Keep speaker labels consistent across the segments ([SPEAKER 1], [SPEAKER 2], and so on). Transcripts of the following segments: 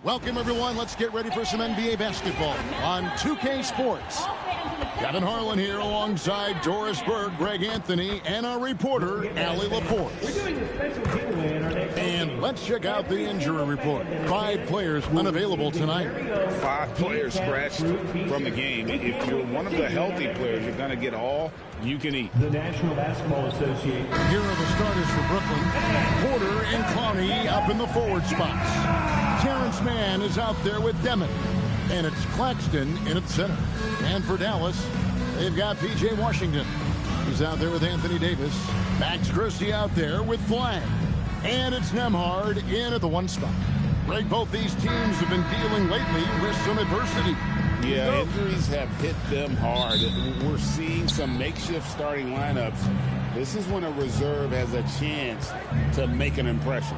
[SPEAKER 1] Welcome, everyone. Let's get ready for some NBA basketball on 2K Sports. Kevin Harlan here alongside Doris Berg, Greg Anthony, and our reporter, Allie Laporte. And let's check out the injury report. 5 players unavailable tonight.
[SPEAKER 2] 5 players scratched from the game. If you're one of the healthy players, you're going to get all you can eat.
[SPEAKER 3] The National Basketball Association.
[SPEAKER 1] Here are the starters for Brooklyn. Porter and Clowney up in the forward spots. Terrence Mann is out there with Demon. And it's Claxton in at center. And for Dallas, they've got P.J. Washington. He's out there with Anthony Davis. Max Christie out there with Flag. And it's Nembhard in at the 1 spot. Greg, both these teams have been dealing lately with some adversity.
[SPEAKER 2] Yeah, injuries have hit them hard. We're seeing some makeshift starting lineups. This is when a reserve has a chance to make an impression.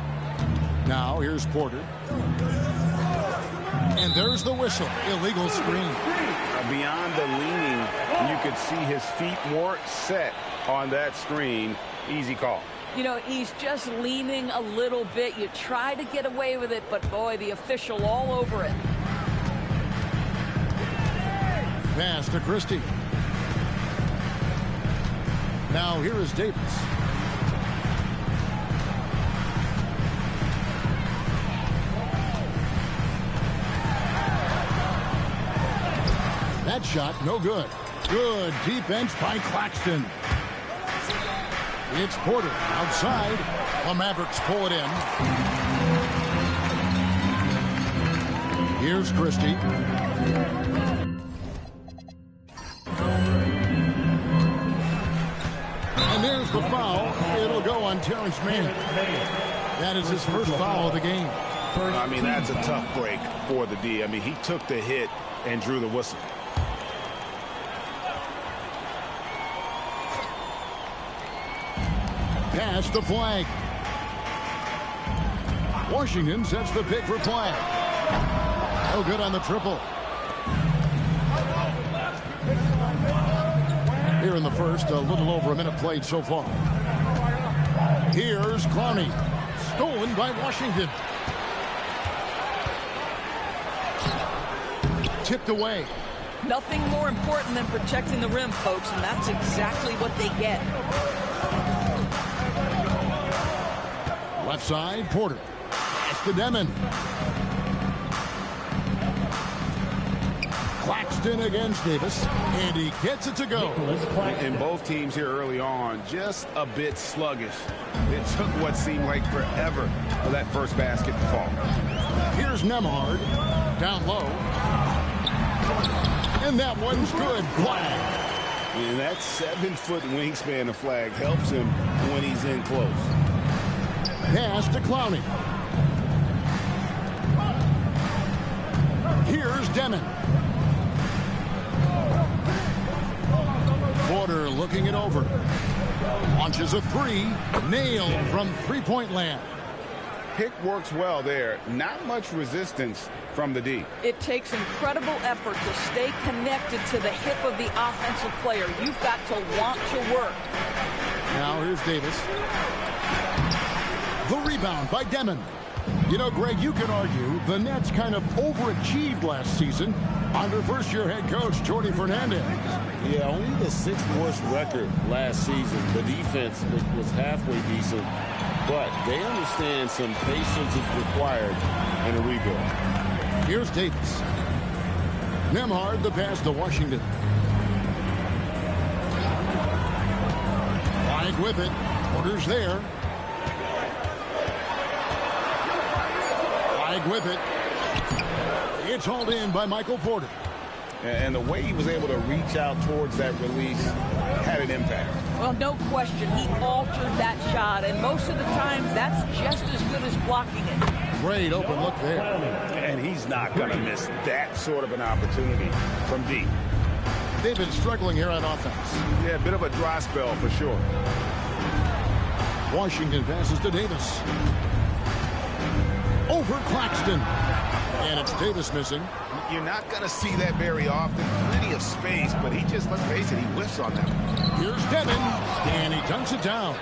[SPEAKER 1] Now, here's Porter. And there's the whistle. Illegal screen.
[SPEAKER 2] Beyond the leaning, you could see his feet weren't set on that screen. Easy call.
[SPEAKER 4] You know, he's just leaning a little bit. You try to get away with it, but boy, the official all over it.
[SPEAKER 1] Pass to Christie. Now here is Davis. That shot, no good. Good defense by Claxton. It's Porter outside. The Mavericks pull it in. Here's Christie. And there's the foul. It'll go on Terrence Mann. That is his first foul of the game.
[SPEAKER 2] I mean, that's a tough break for the D. I mean, he took the hit and drew the whistle.
[SPEAKER 1] Pass to Flag. Washington sets the pick for Flag. No good on the triple. Here in the first, a little over a minute played so far. Here's Clowney. Stolen by Washington. Tipped away.
[SPEAKER 4] Nothing more important than protecting the rim, folks, and that's exactly what they get.
[SPEAKER 1] Left side, Porter. Pass to Demon. Claxton against Davis, and he gets it to go.
[SPEAKER 2] And both teams here early on, just a bit sluggish. It took what seemed like forever for that first basket to fall.
[SPEAKER 1] Here's Nembhard, down low. And that one's good. Flag.
[SPEAKER 2] And that 7-foot wingspan of Flag helps him when he's in close.
[SPEAKER 1] Pass to Clowney. Here's Demon. Porter looking it over. Launches a 3. Nailed from three-point land.
[SPEAKER 2] Pick works well there. Not much resistance from the D.
[SPEAKER 4] It takes incredible effort to stay connected to the hip of the offensive player. You've got to want to work.
[SPEAKER 1] Now here's Davis. The rebound by Demon. You know, Greg, you can argue the Nets kind of overachieved last season under first-year head coach Jordi Fernandez.
[SPEAKER 5] Yeah, only the 6th worst record last season. The defense was halfway decent, but they understand some patience is required in a rebuild.
[SPEAKER 1] Here's Davis. Nembhard, the pass to Washington. Flag with it. Porter's there. With it. It's hauled in by Michael Porter.
[SPEAKER 2] And the way he was able to reach out towards that release had an impact.
[SPEAKER 4] Well, no question. He altered that shot, and most of the time, that's just as good as blocking it.
[SPEAKER 1] Great open look there.
[SPEAKER 2] And he's not going to miss that sort of an opportunity from deep.
[SPEAKER 1] They've been struggling here on offense.
[SPEAKER 2] Yeah, a bit of a dry spell for sure.
[SPEAKER 1] Washington passes to Davis. Over Claxton. And it's Davis missing.
[SPEAKER 2] You're not going to see that very often. Plenty of space, but he just, let's face it, he whiffs on that.
[SPEAKER 1] Here's Demon, and he dunks it down.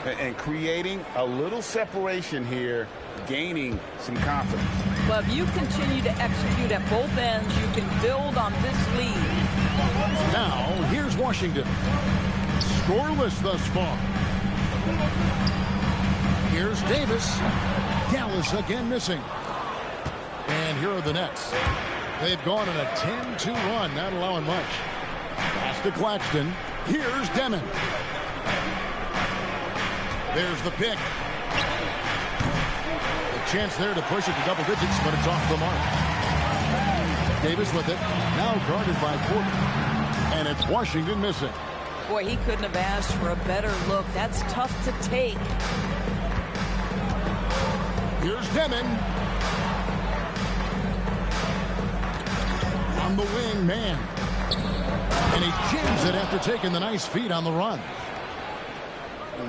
[SPEAKER 2] And creating a little separation here, gaining some confidence.
[SPEAKER 4] But if you continue to execute at both ends, you can build on this lead.
[SPEAKER 1] Now, here's Washington. Scoreless thus far. Here's Davis. Dallas again missing. And here are the Nets. They've gone on a 10-2 run, not allowing much. Pass to Claxton. Here's Demon. There's the pick. A chance there to push it to double digits, but it's off the mark. Davis with it. Now guarded by Porter. And it's Washington missing.
[SPEAKER 4] Boy, he couldn't have asked for a better look. That's tough to take.
[SPEAKER 1] Here's Demon. On the wing, man. And he jams it after taking the nice feed on the run.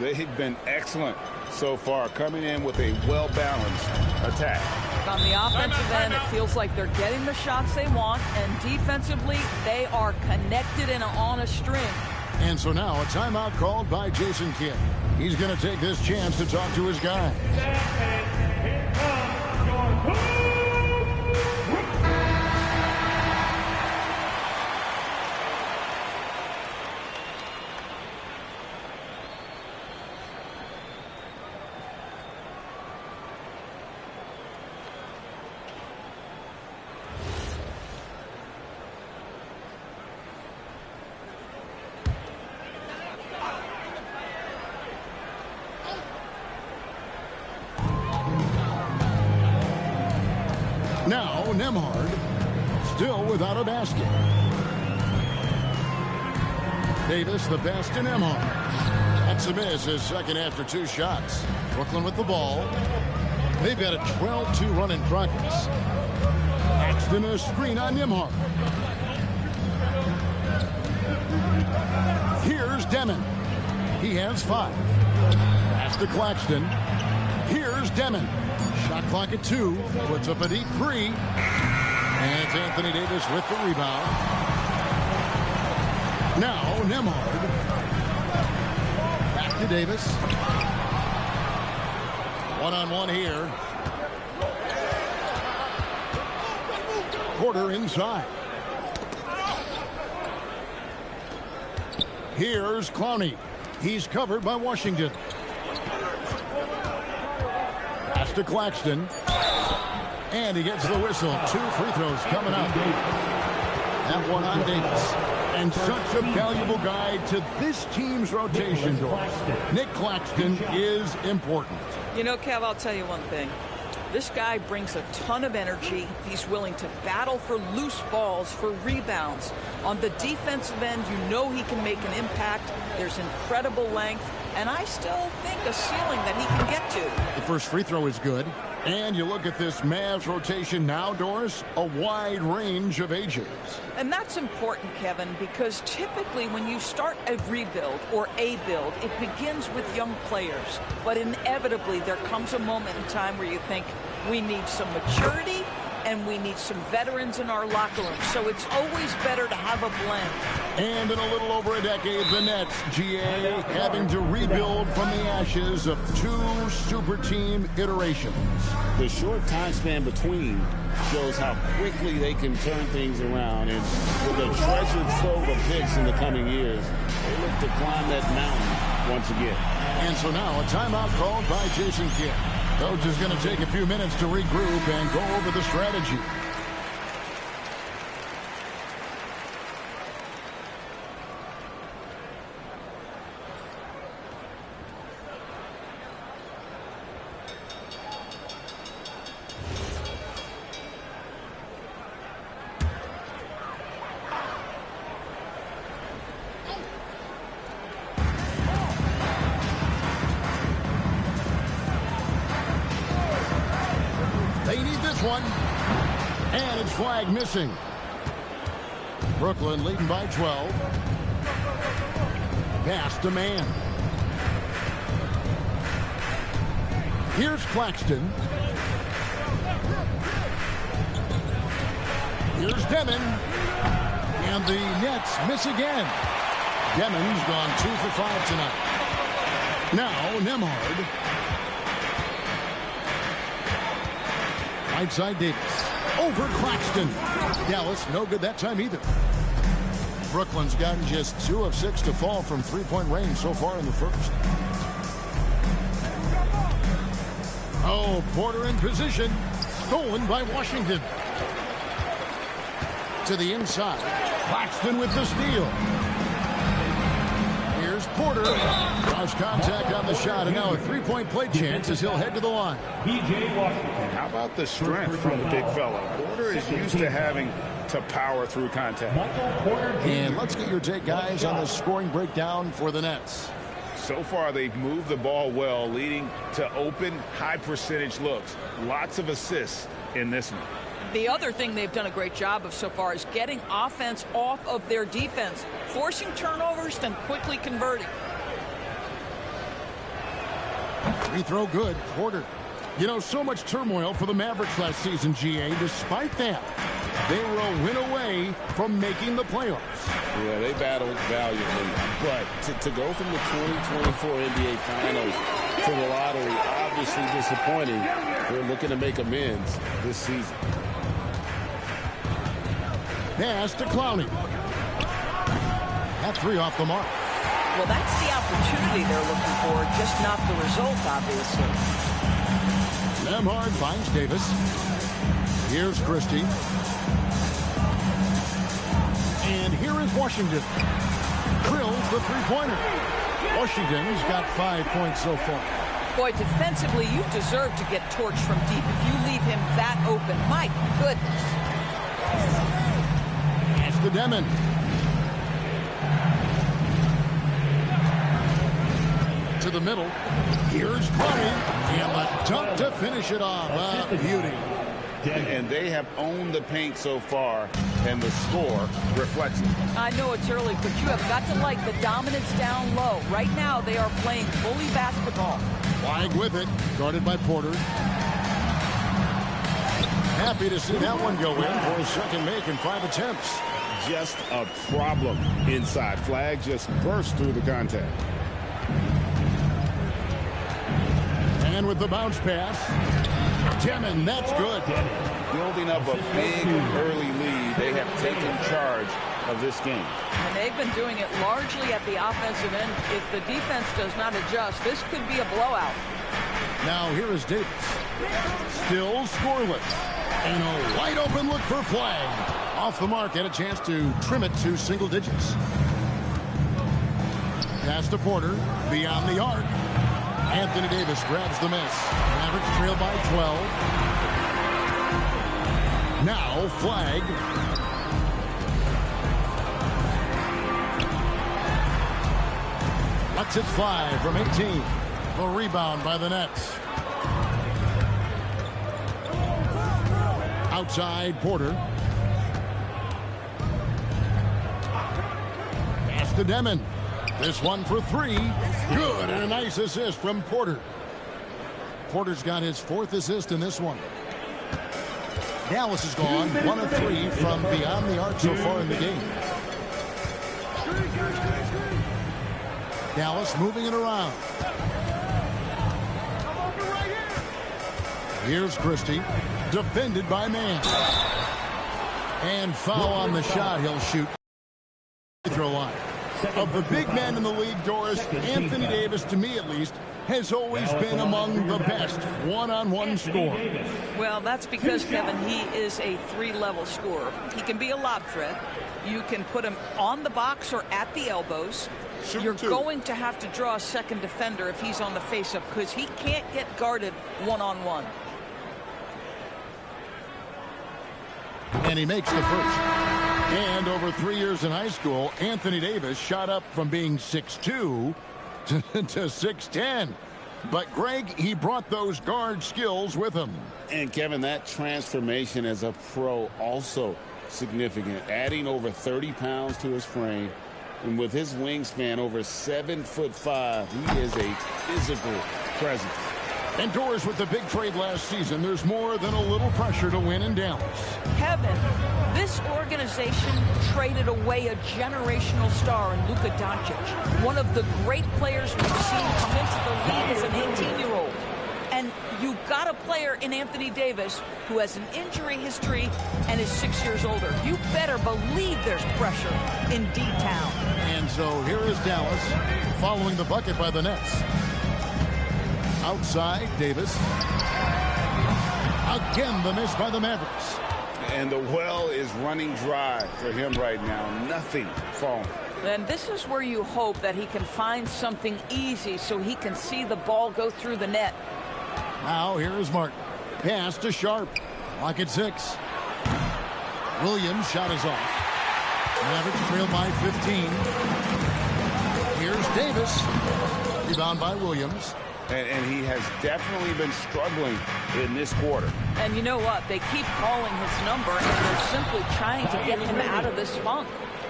[SPEAKER 2] They've been excellent so far, coming in with a well-balanced attack.
[SPEAKER 4] On the offensive end, it feels like they're getting the shots they want, and defensively, they are connected and on a string.
[SPEAKER 1] And so now a timeout called by Jason Kidd. He's going to take this chance to talk to his guy. Now, Nembhard, still without a basket. Davis, the pass to Nembhard. That's a miss, his second after 2 shots. Brooklyn with the ball. They've got a 12-2 run in progress. Paxton a screen on Nembhard. Here's Demon. He has 5. Pass to Claxton. Here's Demon. Shot clock at 2. Puts up a deep 3. And it's Anthony Davis with the rebound. Now Nembhard. Back to Davis. One-on-one here. Porter inside. Here's Clowney. He's covered by Washington. Pass to Claxton. And he gets the whistle. 2 free throws coming up. That one on Davis. And such a valuable guy to this team's rotation. Nick Claxton is important.
[SPEAKER 4] You know, Kev, I'll tell you one thing. This guy brings a ton of energy. He's willing to battle for loose balls, for rebounds. On the defensive end, you know he can make an impact. There's incredible length. And I still think a ceiling that he can get to.
[SPEAKER 1] The first free throw is good. And you look at this Mavs rotation now, Doris, a wide range of ages.
[SPEAKER 4] And that's important, Kevin, because typically when you start a rebuild or a build, it begins with young players. But inevitably, there comes a moment in time where you think we need some maturity and we need some veterans in our locker room. So it's always better to have a blend.
[SPEAKER 1] And in a little over a decade, the Nets, GA, having to rebuild from the ashes of 2 super team iterations.
[SPEAKER 2] The short time span between shows how quickly they can turn things around. And with a treasured trove of picks in the coming years, they look to climb that mountain once again.
[SPEAKER 1] And so now a timeout called by Jason Kidd. Coach is going to take a few minutes to regroup and go over the strategy. One, and it's flag missing. Brooklyn leading by 12. Pass to man. Here's Claxton. Here's Demon. And the Nets miss again. Demon's gone 2 for 5 tonight. Now Nembhard. Right side Davis. Over Claxton. Dallas, no good that time either. Brooklyn's gotten just 2 of 6 to fall from three-point range so far in the first. Oh, Porter in position. Stolen by Washington. To the inside. Claxton with the steal. Here's Porter. Draws contact on the shot, and now a three-point play chance as he'll head to the line.
[SPEAKER 3] P.J. Washington.
[SPEAKER 6] How about the strength from the big fella? Porter is used to having to power through contact.
[SPEAKER 1] And let's get your take, guys, on the scoring breakdown for the Nets.
[SPEAKER 6] So far, they've moved the ball well, leading to open, high-percentage looks. Lots of assists in this one.
[SPEAKER 4] The other thing they've done a great job of so far is getting offense off of their defense, forcing turnovers, then quickly converting.
[SPEAKER 1] Free throw good. Porter. You know, so much turmoil for the Mavericks last season, GA. Despite that, they were a win away from making the playoffs.
[SPEAKER 2] Yeah, they battled valiantly. But to go from the 2024 NBA Finals to the lottery, obviously disappointing. They're looking to make amends this season.
[SPEAKER 1] Pass to Clowney. That three off the mark.
[SPEAKER 4] Well, that's the opportunity they're looking for, just not the result, obviously.
[SPEAKER 1] Nemhard finds Davis. Here's Christie. And here is Washington. Drills the three-pointer. Washington's got 5 points so far.
[SPEAKER 4] Boy, defensively, you deserve to get torched from deep if you leave him that open. My goodness.
[SPEAKER 1] Pass to Demon. To the middle. Here's Clowney. And the dunk to finish it off. Beauty.
[SPEAKER 6] And they have owned the paint so far, and the score reflects it.
[SPEAKER 4] I know it's early, but you have got to like the dominance down low. Right now, they are playing bully basketball.
[SPEAKER 1] Flag with it. Guarded by Porter. Happy to see that one go in for a second make in 5 attempts.
[SPEAKER 6] Just a problem inside. Flag just burst through the contact.
[SPEAKER 1] And with the bounce pass. Demon, that's good.
[SPEAKER 6] Building up a big early lead, they have taken charge of this game.
[SPEAKER 4] And they've been doing it largely at the offensive end. If the defense does not adjust, this could be a blowout.
[SPEAKER 1] Now here is Davis. Still scoreless. And a wide open look for Flag. Off the mark, had a chance to trim it to single digits. Pass to Porter. Beyond the arc. Anthony Davis grabs the miss. Mavericks trail by 12. Now Flag. Lets it fly from 18. The rebound by the Nets. Outside Porter. Pass to Demon. This one for 3. Good, and a nice assist from Porter. Porter's got his 4th assist in this one. Dallas has gone 1 of 3 from beyond the arc so far in the game. Dallas moving it around. Here's Christie. Defended by Mann. And foul on the shot. He'll shoot. Free throw line. Of the big men in the league, Doris, Anthony Davis, to me at least, has always been among the best one-on-one scorers.
[SPEAKER 4] Well, that's because, Kevin, he is a 3-level scorer. He can be a lob threat. You can put him on the box or at the elbows. You're going to have to draw a second defender if he's on the face-up because he can't get guarded one-on-one.
[SPEAKER 1] And he makes the first. And over 3 years in high school, Anthony Davis shot up from being 6'2" to 6'10". But, Greg, he brought those guard skills with him.
[SPEAKER 2] And, Kevin, that transformation as a pro also significant. Adding over 30 pounds to his frame. And with his wingspan over 7'5", he is a physical presence.
[SPEAKER 1] And Doris, with the big trade last season, there's more than a little pressure to win in Dallas.
[SPEAKER 4] Kevin, this organization traded away a generational star in Luka Doncic, one of the great players we've seen come into the league as an 18-year-old. And And you've got a player in Anthony Davis who has an injury history and is 6 years older. You better believe there's pressure in D-Town.
[SPEAKER 1] And so here is Dallas following the bucket by the Nets. Outside, Davis. Again, the miss by the Mavericks.
[SPEAKER 2] And the well is running dry for him right now. Nothing falling.
[SPEAKER 4] And this is where you hope that he can find something easy so he can see the ball go through the net.
[SPEAKER 1] Now here is Martin. Pass to Sharp. Clock at 6. Williams' shot is off. Mavericks trail by 15. Here's Davis. Rebound by Williams.
[SPEAKER 2] And he has definitely been struggling in this quarter.
[SPEAKER 4] And you know what? They keep calling his number, and they're simply trying to get him out of this funk.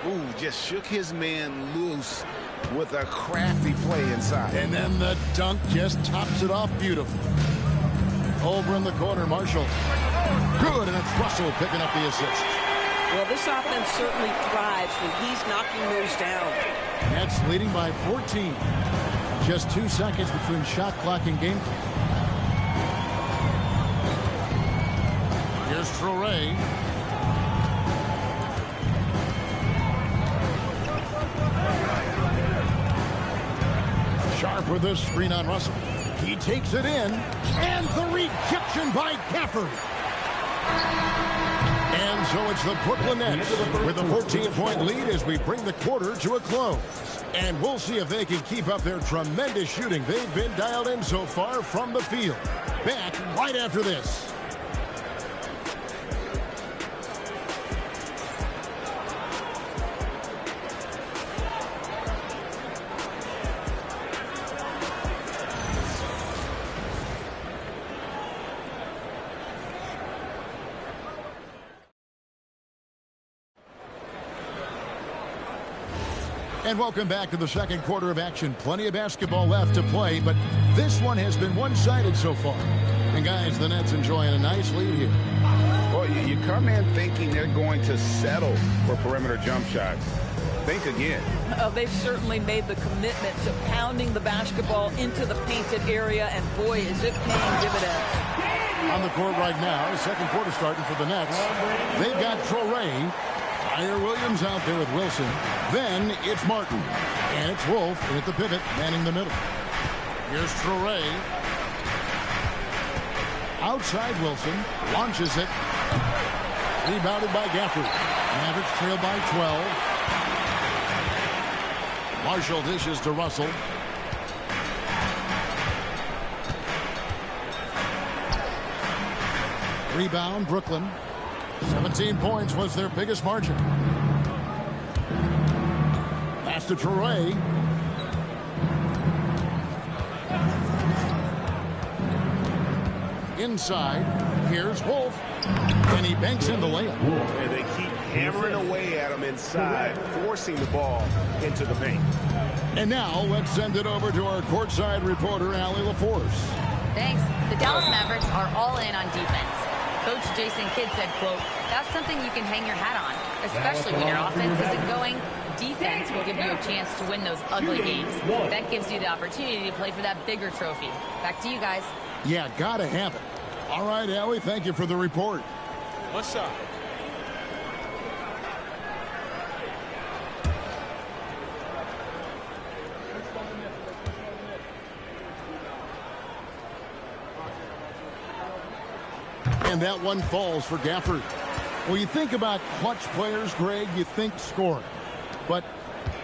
[SPEAKER 5] Ooh, just shook his man loose with a crafty play inside.
[SPEAKER 1] And then the dunk just tops it off beautifully. Over in the corner, Marshall. Good, and it's Russell picking up the assist.
[SPEAKER 7] Well, this offense certainly thrives when he's knocking those down.
[SPEAKER 1] Nets leading by 14. Just 2 seconds between shot clock and game clock. Here's Traore. Sharp with this screen on Russell. He takes it in, and the rejection by Gafford. And so it's the Brooklyn Nets with a 14-point lead as we bring the quarter to a close. And we'll see if they can keep up their tremendous shooting they've been dialed in so far from the field. Back right after this. And welcome back to the second quarter of action. Plenty of basketball left to play, but this one has been one-sided so far. And guys, the Nets enjoying a nice lead here.
[SPEAKER 2] Well, you come in thinking they're going to settle for perimeter jump shots. Think again.
[SPEAKER 4] They've certainly made the commitment to pounding the basketball into the painted area, and boy, is it paying dividends.
[SPEAKER 1] On the court right now, second quarter starting for the Nets. They've got Traore. Tyler Williams out there with Wilson. Then it's Martin. And it's Wolf at the pivot, manning the middle. Here's Traore. Outside Wilson. Launches it. Rebounded by Gafford. Mavericks trail by 12. Marshall dishes to Russell. Rebound, Brooklyn. 17 points was their biggest margin. Pass to Traore. Inside, here's Wolf. And he banks in the layup.
[SPEAKER 5] And they keep hammering away at him inside, forcing the ball into the paint.
[SPEAKER 1] And now let's send it over to our courtside reporter, Allie LaForce.
[SPEAKER 8] Thanks. The Dallas Mavericks are all in on defense. Coach Jason Kidd said, quote, "That's something you can hang your hat on, especially when your offense isn't going. Defense will give you a chance to win those ugly games. That gives you the opportunity to play for that bigger trophy." Back to you guys.
[SPEAKER 1] Yeah, gotta have it. All right, Allie, thank you for the report.
[SPEAKER 5] What's up?
[SPEAKER 1] And that one falls for Gafford. Well, you think about clutch players, Greg, you think scoring. But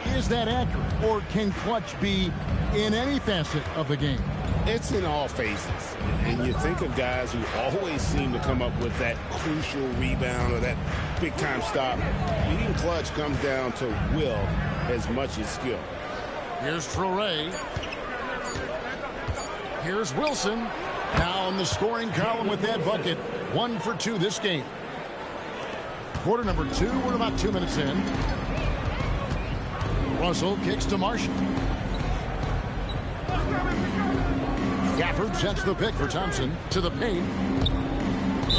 [SPEAKER 1] is that accurate? Or can clutch be in any facet of the game?
[SPEAKER 2] It's in all phases. And you think of guys who always seem to come up with that crucial rebound or that big-time stop. Being clutch comes down to will as much as skill.
[SPEAKER 1] Here's Traore. Here's Wilson. Now in the scoring column with that bucket. 1 for 2 this game. Quarter number 2. We're about 2 minutes in. Russell kicks to Marshall. Gafford sets the pick for Thompson to the paint.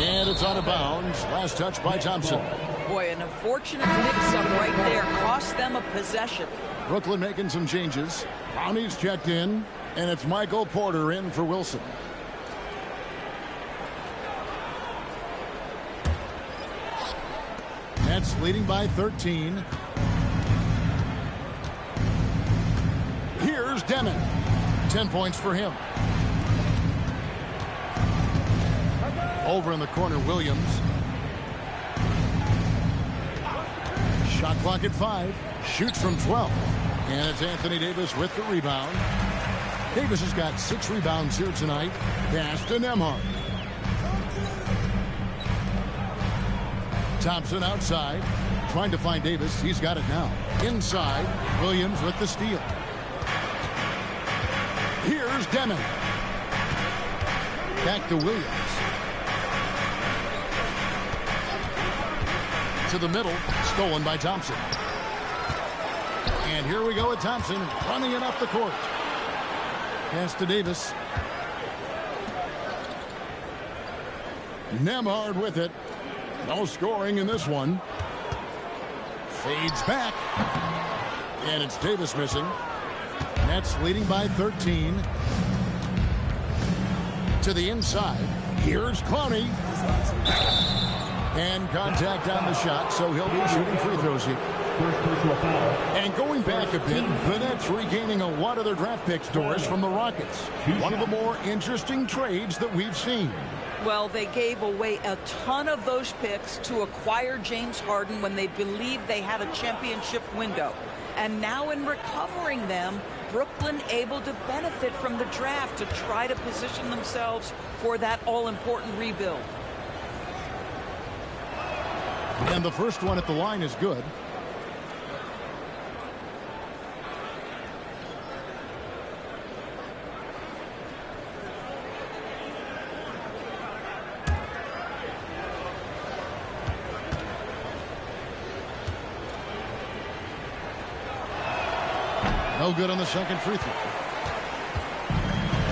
[SPEAKER 1] And it's out of bounds. Last touch by Thompson.
[SPEAKER 4] Boy, an unfortunate mix-up right there. Cost them a possession.
[SPEAKER 1] Brooklyn making some changes. Brownie's checked in. And it's Michael Porter in for Wilson. Nets leading by 13. Here's Demon. 10 points for him. Over in the corner, Williams. Shot clock at 5. Shoots from 12. And it's Anthony Davis with the rebound. Davis has got 6 rebounds here tonight. Pass to Nembhard. Thompson outside. Trying to find Davis. He's got it now. Inside. Williams with the steal. Here's Demon. Back to Williams. To the middle. Stolen by Thompson. And here we go with Thompson running it up the court. Pass to Davis. Nembhard with it. No scoring in this one. Fades back. And it's Davis missing. Nets leading by 13. To the inside. Here's Clowney. And contact on the shot, so he'll be shooting free throws here. And going back a bit, the Nets regaining a lot of their draft picks, Doris, from the Rockets. One of the more interesting trades that we've seen.
[SPEAKER 4] Well, they gave away a ton of those picks to acquire James Harden when they believed they had a championship window. And now in recovering them, Brooklyn able to benefit from the draft to try to position themselves for that all-important rebuild.
[SPEAKER 1] And the first one at the line is good. No good on the second free throw.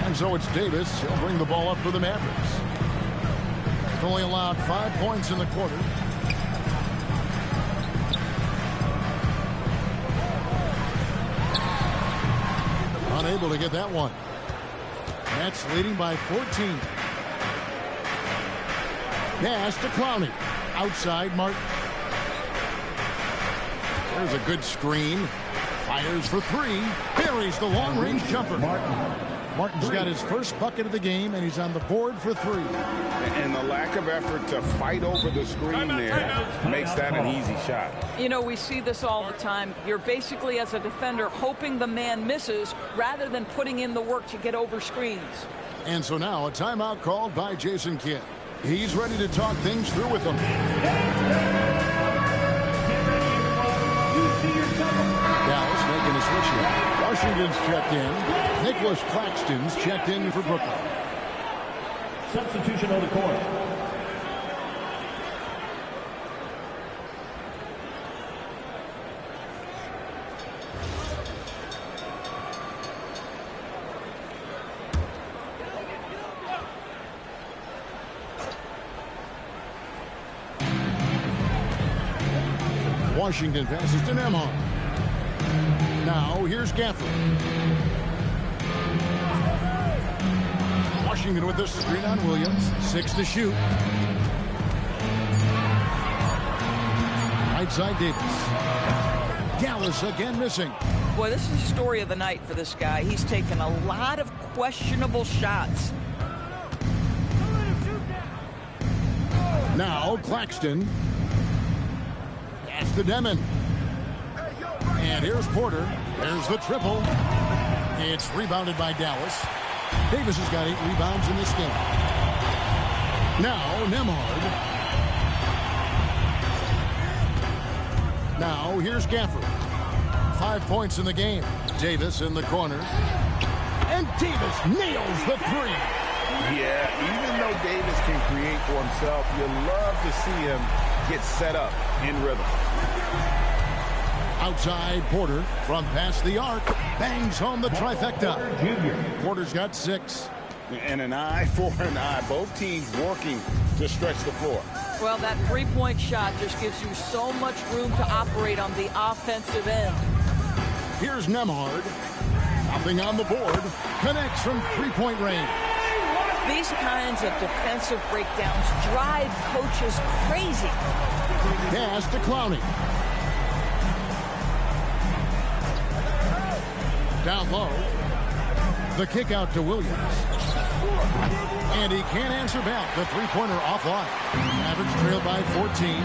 [SPEAKER 1] And so it's Davis. He'll bring the ball up for the Mavericks. Only allowed 5 points in the quarter. Unable to get that one. Nets leading by 14. Pass to Clowney. Outside Martin. There's a good screen. Fires for 3. Buries the long-range jumper. Martin's got his first bucket of the game, and he's on the board for 3.
[SPEAKER 6] And the lack of effort to fight over the screen there makes that an easy shot.
[SPEAKER 4] You know, we see this all the time. You're basically, as a defender, hoping the man misses rather than putting in the work to get over screens.
[SPEAKER 1] And so now a timeout called by Jason Kidd. He's ready to talk things through with them. Dallas making a switch here. Washington's checked in. Nicholas Claxton's checked in for Brooklyn.
[SPEAKER 3] Substitution on the court.
[SPEAKER 1] Washington passes to Nembhard. Now here's Gafford. Washington with the screen on Williams. 6 to shoot. Right side Davis. Dallas again missing.
[SPEAKER 4] Boy, this is the story of the night for this guy. He's taken a lot of questionable shots.
[SPEAKER 1] Now Claxton. Pass to Demon. And here's Porter. There's the triple. It's rebounded by Dallas. Davis has got 8 rebounds in this game. Now Nembhard. Now here's Gafford. 5 points in the game. Davis in the corner. And Davis nails the 3.
[SPEAKER 6] Yeah, even though Davis can create for himself, you love to see him get set up in rhythm.
[SPEAKER 1] Outside Porter from past the arc. Bangs home the trifecta. Porter's got 6.
[SPEAKER 6] And an eye for an eye. Both teams working to stretch the floor.
[SPEAKER 4] Well, that three-point shot just gives you so much room to operate on the offensive end.
[SPEAKER 1] Here's Nembhard. Nothing on the board. Connects from 3-point range.
[SPEAKER 4] These kinds of defensive breakdowns drive coaches crazy.
[SPEAKER 1] Pass to Clowney. Down low. The kick out to Williams. And he can't answer back. The three-pointer offline. Mavericks trailed by 14.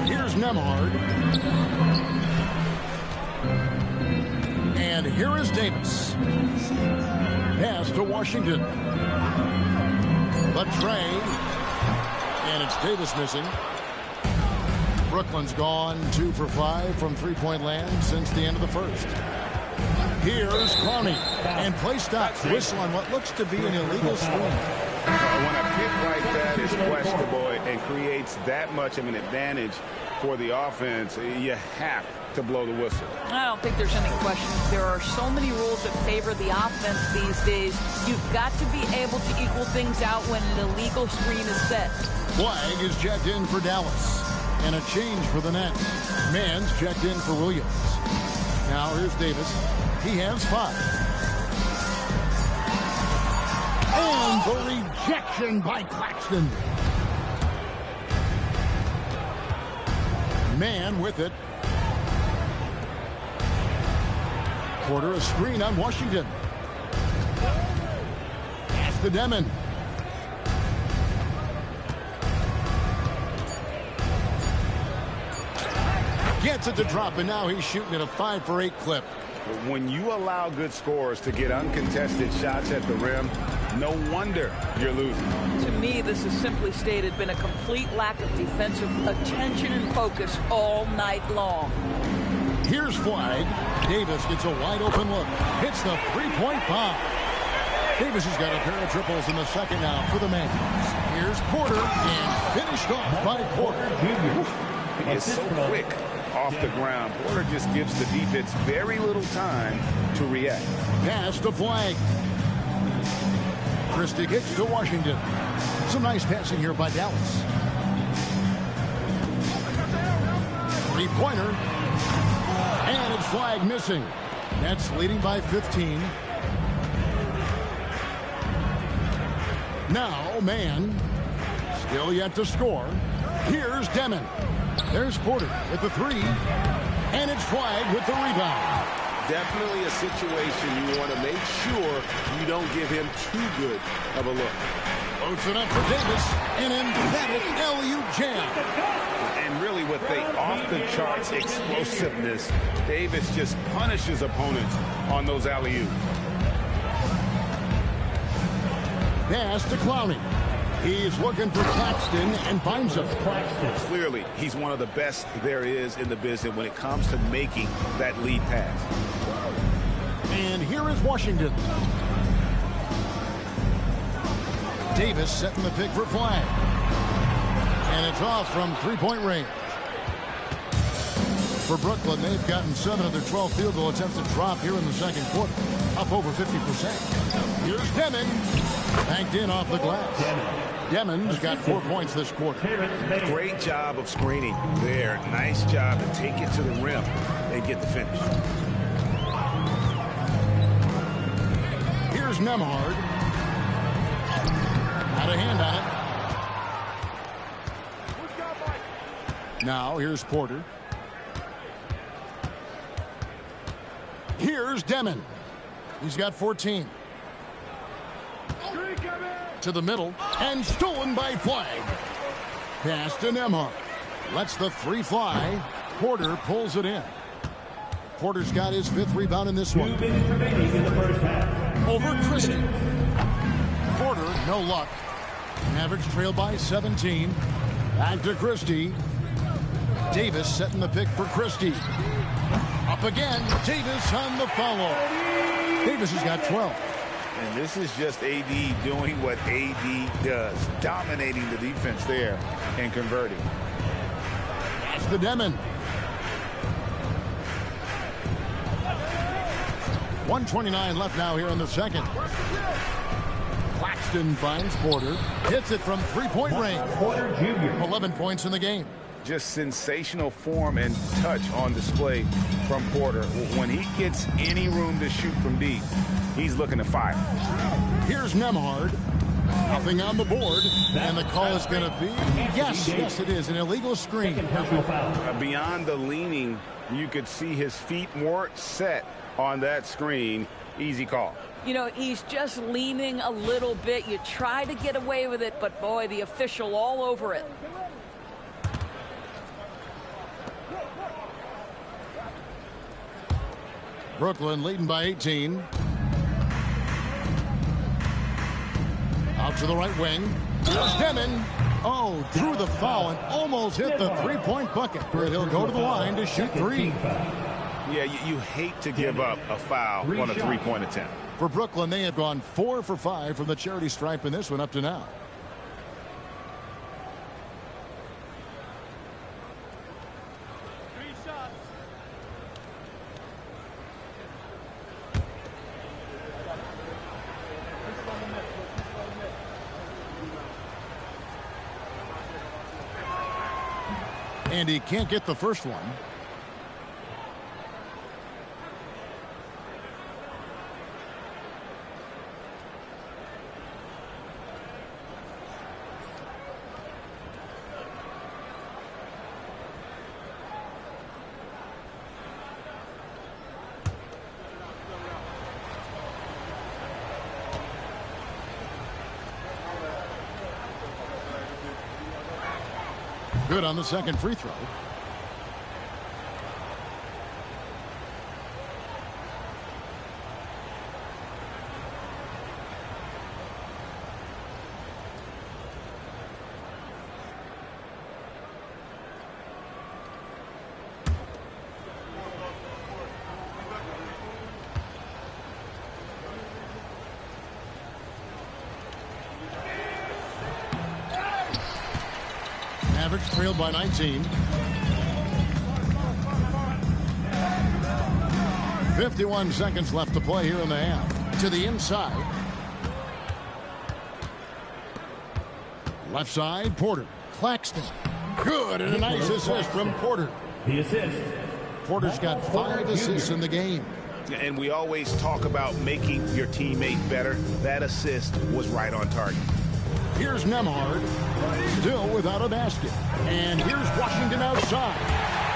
[SPEAKER 1] Here's Nemhard. And here is Davis. Pass to Washington. The tray. And it's Davis missing. Brooklyn's gone 2 for 5 from three-point land since the end of the first. Here's Clowney. And play stops. Whistle on what looks to be an illegal swing.
[SPEAKER 6] When a pick like that is questionable and creates that much of an advantage for the offense, you have to blow the whistle.
[SPEAKER 4] I don't think there's any question. There are so many rules that favor the offense these days. You've got to be able to equal things out when an illegal screen is set.
[SPEAKER 1] Flag is checked in for Dallas. And a change for the Nets. Mann's checked in for Williams. Now here's Davis. He has 5. And the rejection by Claxton. Mann with it. Porter a screen on Washington. Pass to Demon. Gets it to drop, and now he's shooting at a 5 for 8 clip.
[SPEAKER 6] When you allow good scorers to get uncontested shots at the rim, no wonder you're losing.
[SPEAKER 4] To me, this is simply stated been a complete lack of defensive attention and focus all night long.
[SPEAKER 1] Here's Flag. Davis gets a wide open look. Hits the three-point bomb. Davis has got a pair of triples in the second now for the Mavs. Here's Porter, and finished off by Porter.
[SPEAKER 6] It's so quick off the ground. Porter just gives the defense very little time to react.
[SPEAKER 1] Pass to Flag. Christie kicks to Washington. Some nice passing here by Dallas. Three-pointer. And it's Flag missing. Nets leading by 15. Now, Mann. Still yet to score. Here's Demon. There's Porter with the 3. And it's Flag with the rebound.
[SPEAKER 5] Definitely a situation you want to make sure you don't give him too good of a look.
[SPEAKER 1] Floats it up for Davis. An emphatic LU jam.
[SPEAKER 6] And really with the off-the-charts explosiveness, Davis just punishes opponents on those alley-oops.
[SPEAKER 1] Pass to Clowney. He's looking for Claxton and finds him.
[SPEAKER 6] Clearly, he's one of the best there is in the business when it comes to making that lead pass.
[SPEAKER 1] And here is Washington. Davis setting the pick for Flag. And it's off from three-point range. For Brooklyn, they've gotten 7 of their 12 field goal attempts to drop here in the second quarter. Up over 50%. Here's Demon. Banked in off the glass. Demon's got 4 points this quarter.
[SPEAKER 6] Great job of screening there. Nice job to take it to the rim and get the finish.
[SPEAKER 1] Here's Nemhard. Had a hand on it. Now here's Porter. Here's Demon. He's got 14. To the middle, and stolen by Flag. Pass to Nemhard. Lets the 3 fly. Porter pulls it in. Porter's got his 5th rebound in this one.
[SPEAKER 3] 2 minutes remaining in the first half.
[SPEAKER 1] Over Christie. Porter, no luck. Mavericks trail by 17. Back to Christie. Davis setting the pick for Christie. Up again. Davis on the follow. Davis has got 12.
[SPEAKER 6] And this is just AD doing what AD does, dominating the defense there and converting.
[SPEAKER 1] That's the Demon. 1:29 left now here in the second. Claxton finds Porter. Hits it from three-point range.
[SPEAKER 3] Porter Jr.
[SPEAKER 1] 11 points in the game.
[SPEAKER 6] just sensational form and touch on display from Porter. When he gets any room to shoot from deep, he's looking to fire.
[SPEAKER 1] Here's Nembhard. Nothing on the board. And the call is going to be, yes, it is, an illegal screen.
[SPEAKER 6] Beyond the leaning, you could see his feet more set on that screen. Easy call.
[SPEAKER 4] You know, he's just leaning a little bit. You try to get away with it, but boy, the official all over it.
[SPEAKER 1] Brooklyn leading by 18. Out to the right wing. Here's Demon. Oh, threw the foul and almost hit the three-point bucket. But he'll go to the line to shoot three.
[SPEAKER 6] Yeah, you hate to give up a foul on a three-point attempt.
[SPEAKER 1] For Brooklyn, they have gone 4 for 5 from the charity stripe in this one up to now. And he can't get the first one. Good on the second free throw. Mavericks trailed by 19. 51 seconds left to play here in the half. To the inside. Left side, Porter. Claxton. Good, and a nice assist from Porter.
[SPEAKER 3] The assist.
[SPEAKER 1] Porter's got 5 assists in the game.
[SPEAKER 6] And we always talk about making your teammate better. That assist was right on target.
[SPEAKER 1] Here's Nembhard, still without a basket. And here's Washington outside.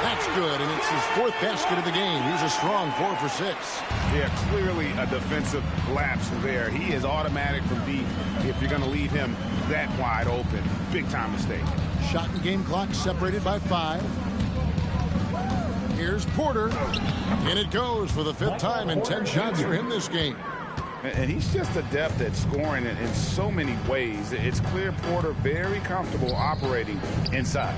[SPEAKER 1] That's good, and it's his 4th basket of the game. He's a strong 4 for 6.
[SPEAKER 6] Yeah, clearly a defensive lapse there. He is automatic from deep if you're going to leave him that wide open. Big-time mistake.
[SPEAKER 1] Shot and game clock separated by 5. Here's Porter. And it goes for the 5th time, and 10 shots for him this game.
[SPEAKER 6] And he's just adept at scoring in so many ways. It's clear Porter very comfortable operating inside.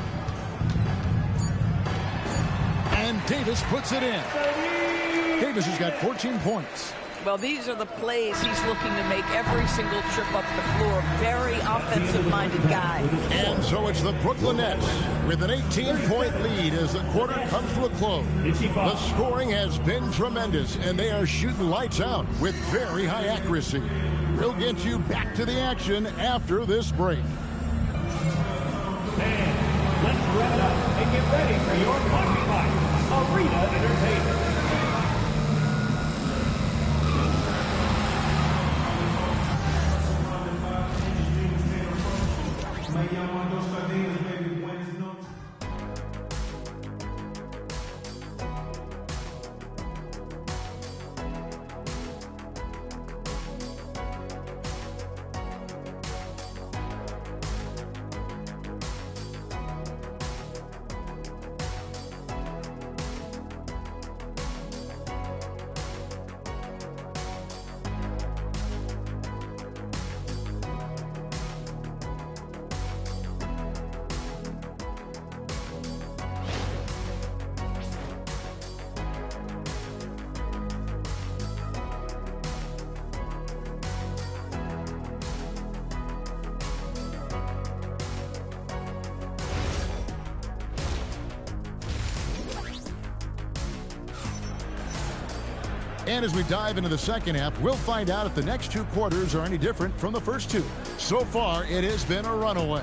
[SPEAKER 1] And Davis puts it in. Davis has got 14 points.
[SPEAKER 4] Well, these are the plays he's looking to make every single trip up the floor. Very offensive-minded guy.
[SPEAKER 1] And so it's the Brooklyn Nets with an 18-point lead as the quarter comes to a close. The scoring has been tremendous, and they are shooting lights out with very high accuracy. We'll get you back to the action after this break.
[SPEAKER 3] And let's wrap it up and get ready for your Mighty Fight Arena Entertainment.
[SPEAKER 1] And as we dive into the second half, we'll find out if the next 2 quarters are any different from the first 2. So far, it has been a runaway.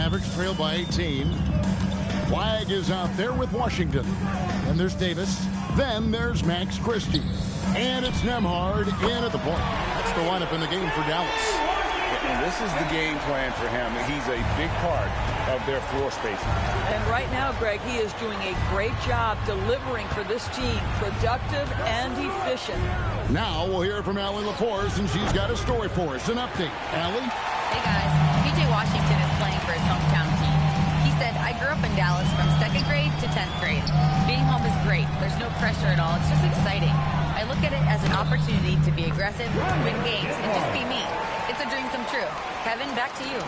[SPEAKER 1] Mavericks trail by 18. Flag is out there with Washington. Then there's Davis. Then there's Max Christie. And it's Nembhard in at the point. That's the lineup in the game for Dallas.
[SPEAKER 6] And this is the game plan for him. He's a big part of their floor spacing.
[SPEAKER 4] And right now, Greg, he is doing a great job delivering for this team. Productive and efficient.
[SPEAKER 1] Now we'll hear from Allie Laforce, and she's got a story for us. An update. Allie?
[SPEAKER 8] Hey guys, PJ Washington is playing for his hometown team. He said, I grew up in Dallas from 2nd grade to 10th grade. Being home is great. There's no pressure at all. It's just exciting. I look at it as an opportunity to be aggressive, win games, and just be me. It's a dream come true. Kevin, back to you.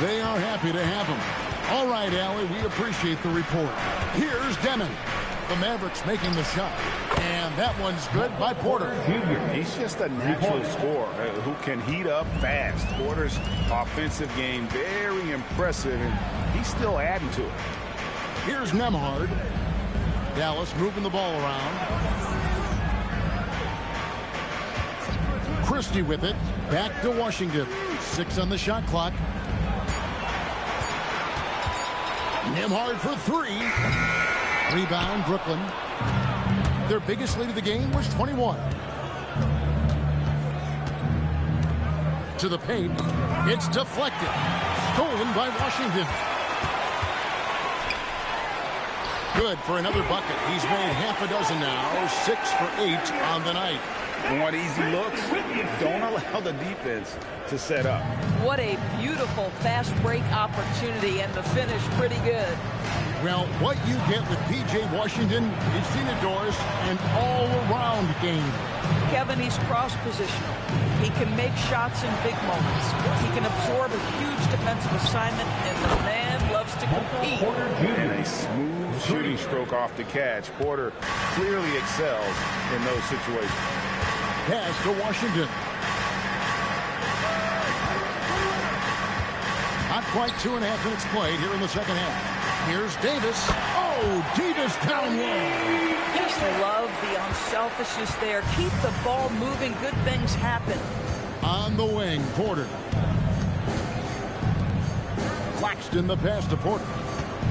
[SPEAKER 1] They are happy to have him. All right, Allie, we appreciate the report. Here's Demon. The Mavericks making the shot. And that one's good by Porter.
[SPEAKER 6] He's just a natural scorer who can heat up fast. Porter's offensive game, very impressive, and he's still adding to it.
[SPEAKER 1] Here's Nembhard. Dallas moving the ball around. Christie with it. Back to Washington. 6 on the shot clock. Nembhard for 3. Rebound, Brooklyn. Their biggest lead of the game was 21. To the paint. It's deflected. Stolen by Washington. Good for another bucket. He's made half a dozen now. 6 for 8 on the night.
[SPEAKER 6] Want easy looks? Don't allow the defense to set up.
[SPEAKER 4] What a beautiful fast break opportunity, and the finish pretty good.
[SPEAKER 1] Well, what you get with P.J. Washington is Doris an all-around game.
[SPEAKER 4] Kevin, he's cross-positional. He can make shots in big moments. He can absorb a huge defensive assignment, and the man loves to compete.
[SPEAKER 6] And a smooth shooting stroke off the catch. Porter clearly excels in those situations.
[SPEAKER 1] Pass to Washington. Not quite 2.5 minutes played here in the second half. Here's Davis. Oh, Davis down low.
[SPEAKER 4] Just love the unselfishness there. Keep the ball moving. Good things happen.
[SPEAKER 1] On the wing, Porter. Claxton the pass to Porter.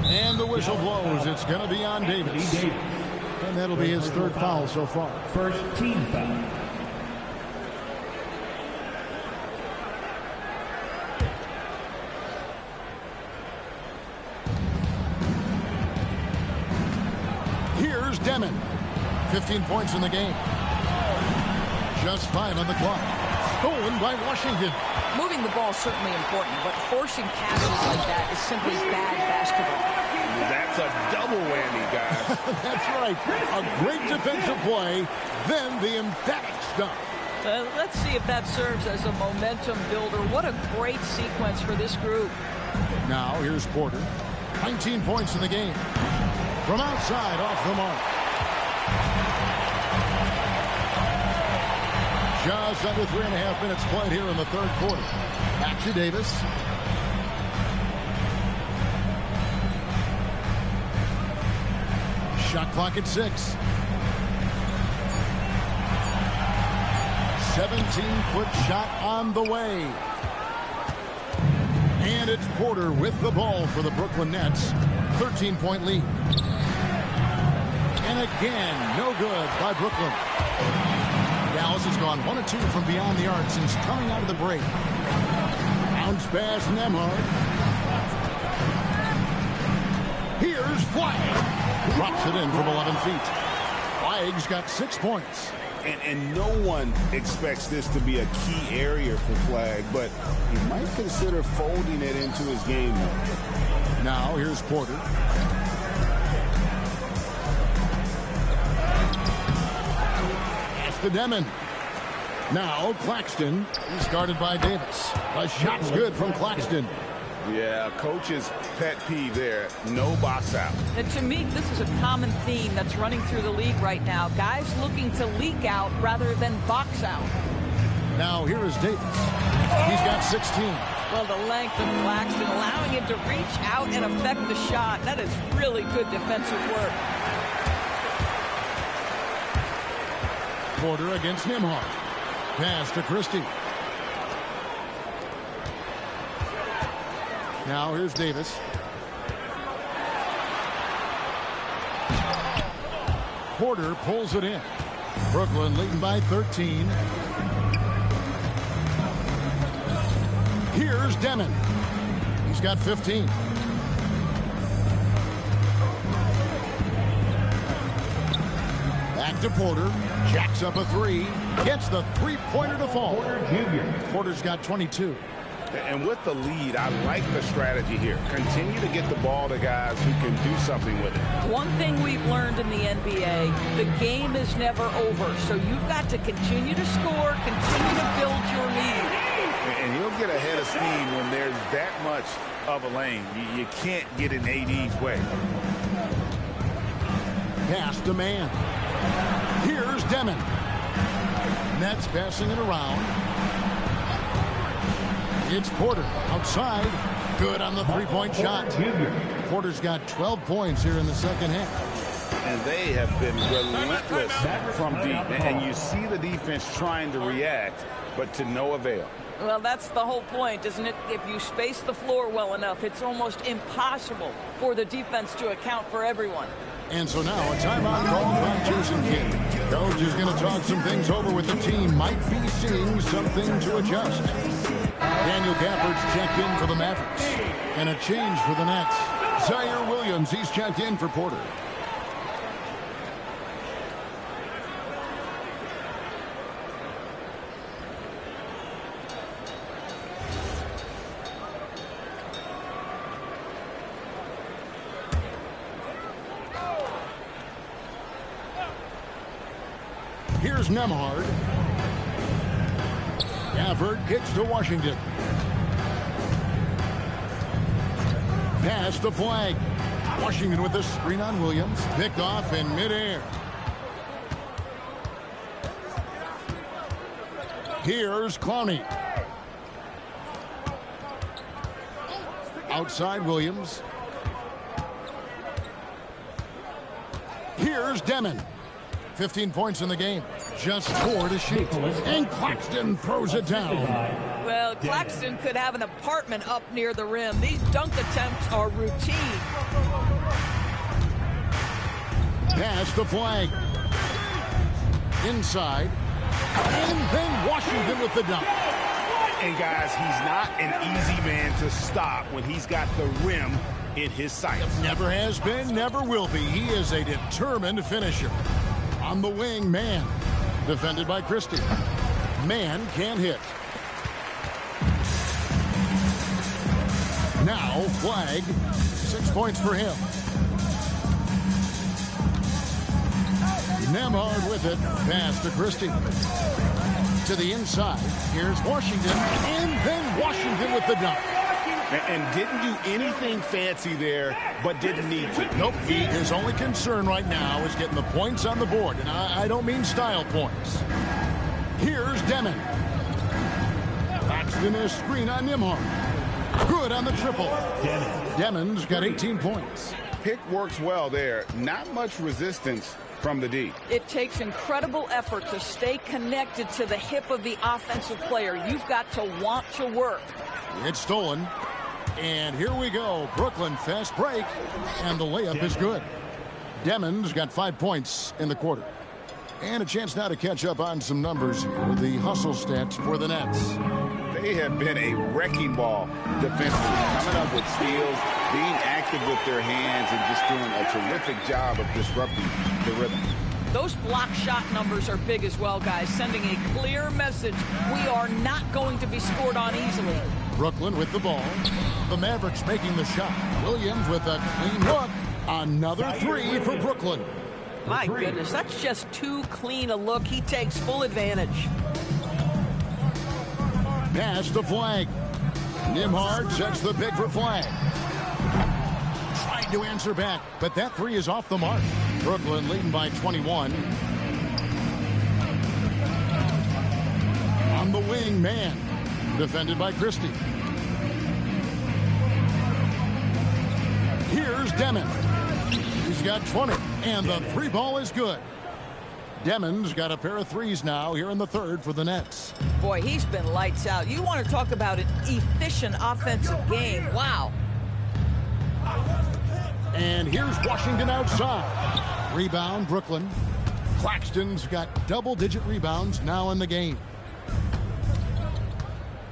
[SPEAKER 1] And the whistle blows. It's going to be on Davis. And that'll be his 3rd foul so far.
[SPEAKER 3] First team foul.
[SPEAKER 1] Here's Demon. 15 points in the game. Just 5 on the clock. Stolen by Washington.
[SPEAKER 4] Moving the ball is certainly important, but forcing passes like that is simply bad basketball.
[SPEAKER 6] That's a double whammy, guys.
[SPEAKER 1] That's right. A great defensive play, then the emphatic stuff.
[SPEAKER 4] Let's see if that serves as a momentum builder. What a great sequence for this group.
[SPEAKER 1] Now, here's Porter. 19 points in the game. From outside, off the mark. Just under 3.5 minutes played here in the 3rd quarter. Back to Davis. Shot clock at 6. 17-foot shot on the way. And it's Porter with the ball for the Brooklyn Nets. 13-point lead. And again, no good by Brooklyn. Dallas has gone 1 of 2 from beyond the arc since coming out of the break. Bounce pass, Nembhard. Here's Flag. Drops it in from 11 feet. Flag's got 6 points.
[SPEAKER 6] And no one expects this to be a key area for Flag, but he might consider folding it into his game.
[SPEAKER 1] Now, here's Porter. To Demon. Now Claxton. He's guarded by Davis. A shot's good from Claxton.
[SPEAKER 6] Yeah, coach's pet peeve there. No box out.
[SPEAKER 4] And to me, this is a common theme that's running through the league right now. Guys looking to leak out rather than box out.
[SPEAKER 1] Now here is Davis. He's got 16.
[SPEAKER 4] Well, the length of Claxton allowing him to reach out and affect the shot. That is really good defensive work.
[SPEAKER 1] Porter against Nembhard. Pass to Christie. Now here's Davis. Porter pulls it in. Brooklyn leading by 13. Here's Demon. He's got 15. Back to Porter. Jacks up a three. Gets the three-pointer to fall. Porter's got 22.
[SPEAKER 6] And with the lead, I like the strategy here. Continue to get the ball to guys who can do something with it.
[SPEAKER 4] One thing we've learned in the NBA, the game is never over. So you've got to continue to score, continue to build your lead.
[SPEAKER 6] And he'll get ahead of steam when there's that much of a lane. You can't get in AD's way.
[SPEAKER 1] Pass to man. Here's Demon. Nets passing it around. It's Porter outside. Good on the three-point shot. Porter's got 12 points here in the second half.
[SPEAKER 6] And they have been relentless from deep. And you see the defense trying to react, but to no avail.
[SPEAKER 4] Well, that's the whole point, isn't it? If you space the floor well enough, it's almost impossible for the defense to account for everyone.
[SPEAKER 1] And so now a timeout called by Jason Kidd. Coach is going to talk some things over with the team. Might be seeing something to adjust. Daniel Gafford's checked in for the Mavericks. And a change for the Nets. Zaire Williams, he's checked in for Porter. Here's Nembhard. Gafford kicks to Washington. Pass to Flag. Washington with the screen on Williams. Picked off in midair. Here's Clowney. Outside Williams. Here's Demon. 15 points in the game. Just 4 to shoot. And Claxton throws it down.
[SPEAKER 4] Well, Claxton could have an apartment up near the rim. These dunk attempts are routine.
[SPEAKER 1] Pass the Flag. Inside. And then Washington with the dunk.
[SPEAKER 6] And guys, he's not an easy man to stop when he's got the rim in his sights.
[SPEAKER 1] Never has been, never will be. He is a determined finisher. On the wing, Man. Defended by Christie. Man can't hit. Now, Flag. 6 points for him. Nembhard with it. Pass to Christie. To the inside. Here's Washington. And then Washington with the dunk.
[SPEAKER 6] And didn't do anything fancy there, but didn't need to.
[SPEAKER 1] Nope. His only concern right now is getting the points on the board. And I don't mean style points. Here's Demon. Claxton is screen on Nembhard. Good on the triple. Demon's got 18 points.
[SPEAKER 6] Pick works well there. Not much resistance from the D.
[SPEAKER 4] It takes incredible effort to stay connected to the hip of the offensive player. You've got to want to work.
[SPEAKER 1] It's stolen. And here we go. Brooklyn fast break. And the layup is good. Demon's got 5 points in the quarter. And a chance now to catch up on some numbers here. The hustle stats for the Nets.
[SPEAKER 6] They have been a wrecking ball defensively, coming up with steals, being active with their hands, and just doing a terrific job of disrupting the rhythm.
[SPEAKER 4] Those block shot numbers are big as well, guys, sending a clear message. We are not going to be scored on easily.
[SPEAKER 1] Brooklyn with the ball. The Mavericks making the shot. Williams with a clean look. Another three for Brooklyn.
[SPEAKER 4] My goodness, that's just too clean a look. He takes full advantage.
[SPEAKER 1] Pass to Flag. Nembhard sets the pick for Flag. Trying to answer back, but that three is off the mark. Brooklyn leading by 21. On the wing, Man. Defended by Christie. Here's Demon. He's got 20, and the three ball is good. Demon's got a pair of threes now here in the third for the Nets.
[SPEAKER 4] Boy, he's been lights out. You want to talk about an efficient offensive game. Wow.
[SPEAKER 1] And here's Washington outside. Rebound, Brooklyn. Claxton's got double-digit rebounds now in the game.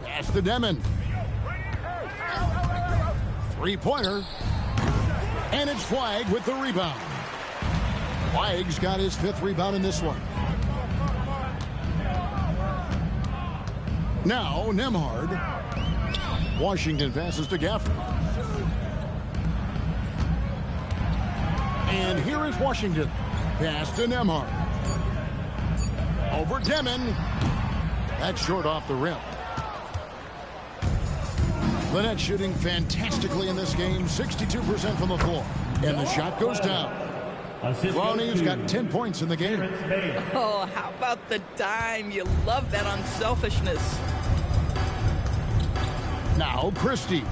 [SPEAKER 1] Pass to Demon. Three-pointer. And it's Flagg with the rebound. Flagg's got his 5th rebound in this one. Now, Nembhard. Washington passes to Gafford. And here is Washington. Pass to Nembhard. Over Demon. That's short off the rim. The Nets shooting fantastically in this game. 62% from the floor. And the shot goes down. Brownie's got 10 points in the game.
[SPEAKER 4] Oh, how about the dime? You love that unselfishness.
[SPEAKER 1] Now Christie.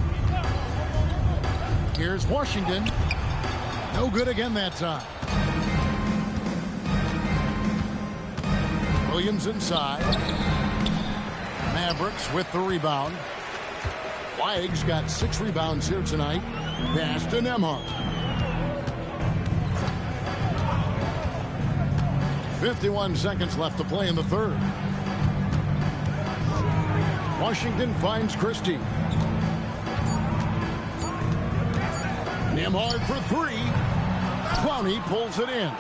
[SPEAKER 1] Here's Washington. No good again that time. Williams inside. Mavericks with the rebound. Flagg's got 6 rebounds here tonight. Pass to Nembhard. 51 seconds left to play in the third. Washington finds Christie. Nembhard for 3. Brownie pulls it in.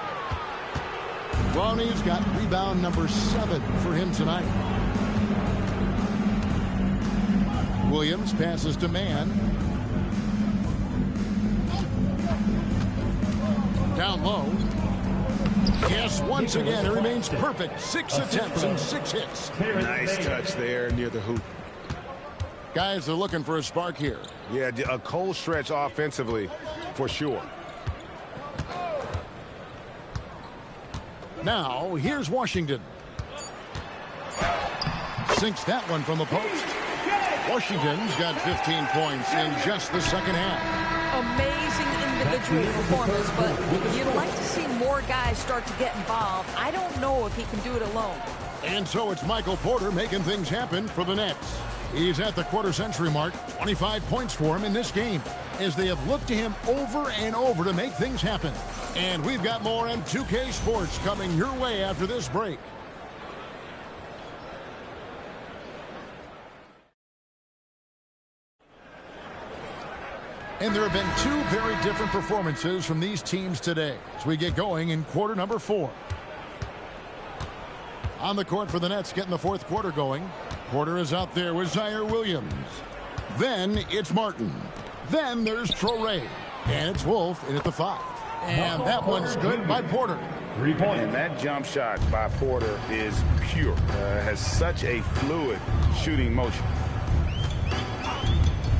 [SPEAKER 1] Brownie's got rebound number 7 for him tonight. Williams passes to Mann. Down low. Yes, once again, it remains perfect. 6 attempts and 6 hits.
[SPEAKER 6] Nice touch there near the hoop.
[SPEAKER 1] Guys are looking for a spark here.
[SPEAKER 6] Yeah, a cold stretch offensively for sure.
[SPEAKER 1] Now, here's Washington. Sinks that one from the post. Washington's got 15 points in just the second half.
[SPEAKER 4] Amazing individual performance, but you'd like to see more guys start to get involved. I don't know if he can do it alone.
[SPEAKER 1] And so it's Michael Porter making things happen for the Nets. He's at the quarter-century mark. 25 points for him in this game as they have looked to him over and over to make things happen. And we've got more M2K Sports coming your way after this break. And there have been 2 very different performances from these teams today as we get going in quarter number 4. On the court for the Nets, getting the 4th quarter going. Porter is out there with Zaire Williams. Then it's Martin. Then there's Traoré. And it's Wolf in at the 5. And that one's good by Porter.
[SPEAKER 3] 3 points.
[SPEAKER 6] And that jump shot by Porter is pure. Has such a fluid shooting motion.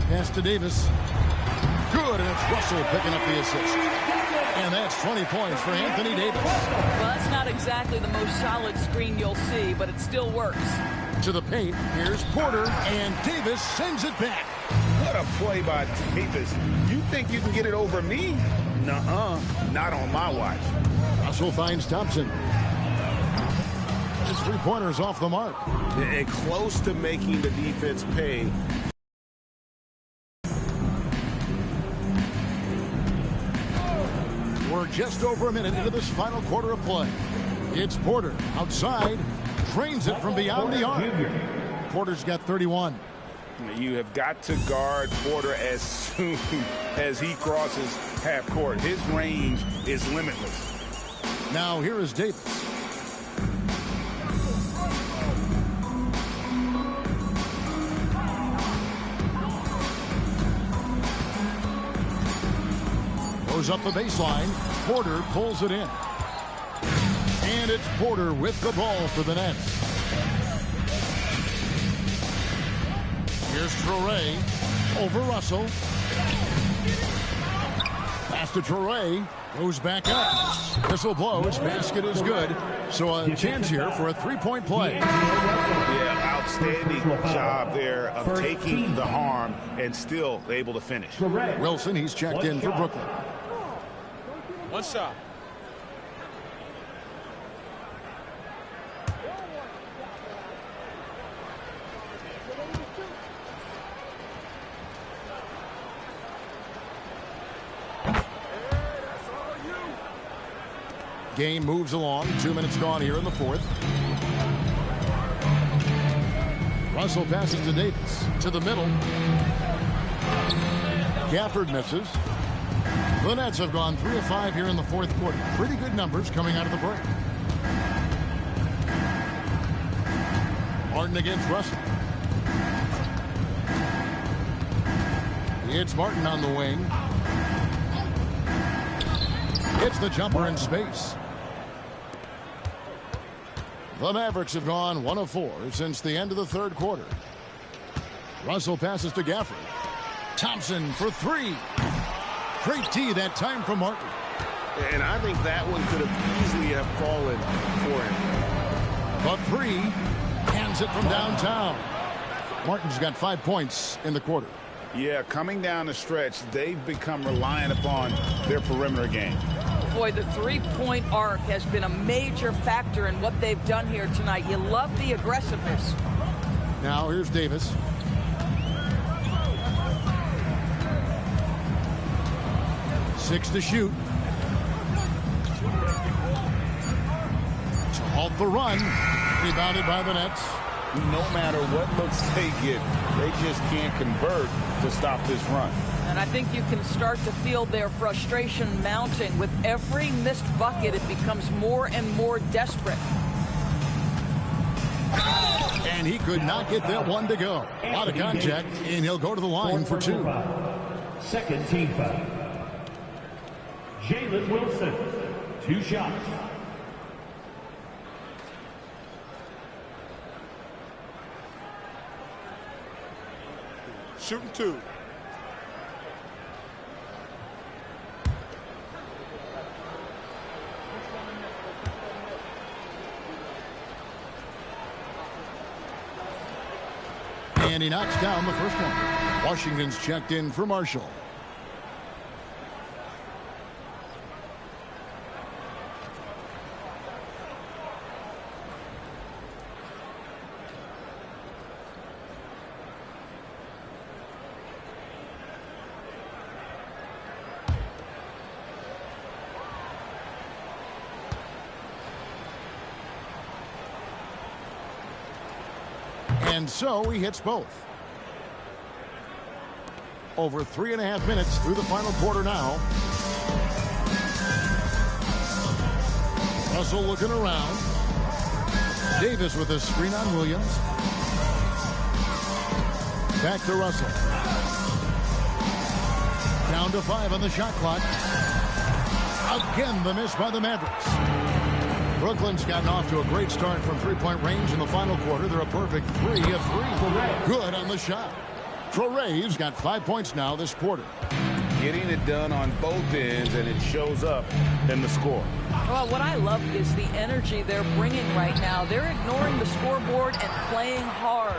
[SPEAKER 1] Pass to Davis. Good, and it's Russell picking up the assist. And that's 20 points for Anthony Davis.
[SPEAKER 4] Well, that's not exactly the most solid screen you'll see, but it still works.
[SPEAKER 1] To the paint, here's Porter, and Davis sends it back.
[SPEAKER 6] What a play by Davis. You think you can get it over me? Nuh-uh. Not on my watch.
[SPEAKER 1] Russell finds Thompson. His 3-pointer's off the mark.
[SPEAKER 6] And close to making the defense pay.
[SPEAKER 1] We're just over a minute into this final quarter of play. It's Porter outside. Drains it from beyond the arc. Porter's got 31.
[SPEAKER 6] You have got to guard Porter as soon as he crosses half court. His range is limitless.
[SPEAKER 1] Now here is Davis. Goes up the baseline. Porter pulls it in. And it's Porter with the ball for the Nets. Here's Traoré over Russell. Pass to Traoré. Goes back up. Whistle blows. Basket is good. So a chance here for a 3-point play.
[SPEAKER 6] Yeah, outstanding job there of taking the harm and still able to finish.
[SPEAKER 1] Wilson, he's checked in for Brooklyn.
[SPEAKER 5] One shot.
[SPEAKER 1] Game moves along. 2 minutes gone here in the fourth. Russell passes to Davis. To the middle. Gafford misses. The Nets have gone 3 of 5 here in the fourth quarter. Pretty good numbers coming out of the break. Martin against Russell. It's Martin on the wing. Hits the jumper in space. The Mavericks have gone 1 of 4 since the end of the third quarter. Russell passes to Gafford. Thompson for 3. Great tee that time from Martin.
[SPEAKER 6] And I think that one could have easily have fallen for him.
[SPEAKER 1] The 3 hands it from downtown. Martin's got 5 points in the quarter.
[SPEAKER 6] Yeah, coming down the stretch, they've become reliant upon their perimeter game.
[SPEAKER 4] Boy, the three-point arc has been a major factor in what they've done here tonight. You love the aggressiveness.
[SPEAKER 1] Now here's Davis. Six to shoot. To halt the run. Rebounded by the Nets.
[SPEAKER 6] No matter what looks they get, they just can't convert to stop this run.
[SPEAKER 4] And I think you can start to feel their frustration mounting. With every missed bucket, it becomes more and more desperate.
[SPEAKER 1] And he could not get that one to go. A lot of contact, and he'll go to the line for 2.
[SPEAKER 3] Second team foul. Jalen Wilson, 2 shots.
[SPEAKER 6] Shooting 2.
[SPEAKER 1] And he knocks down the first one. Washington's checked in for Marshall. And so he hits both. Over 3.5 minutes through the final quarter now. Russell looking around. Davis with a screen on Williams. Back to Russell. Down to 5 on the shot clock. Again, the miss by the Mavericks. Brooklyn's gotten off to a great start from three-point range in the final quarter. They're a perfect 3 of 3. Good on the shot. Traore's got 5 points now this quarter.
[SPEAKER 6] Getting it done on both ends, and it shows up in the score.
[SPEAKER 4] Well, what I love is the energy they're bringing right now. They're ignoring the scoreboard and playing hard.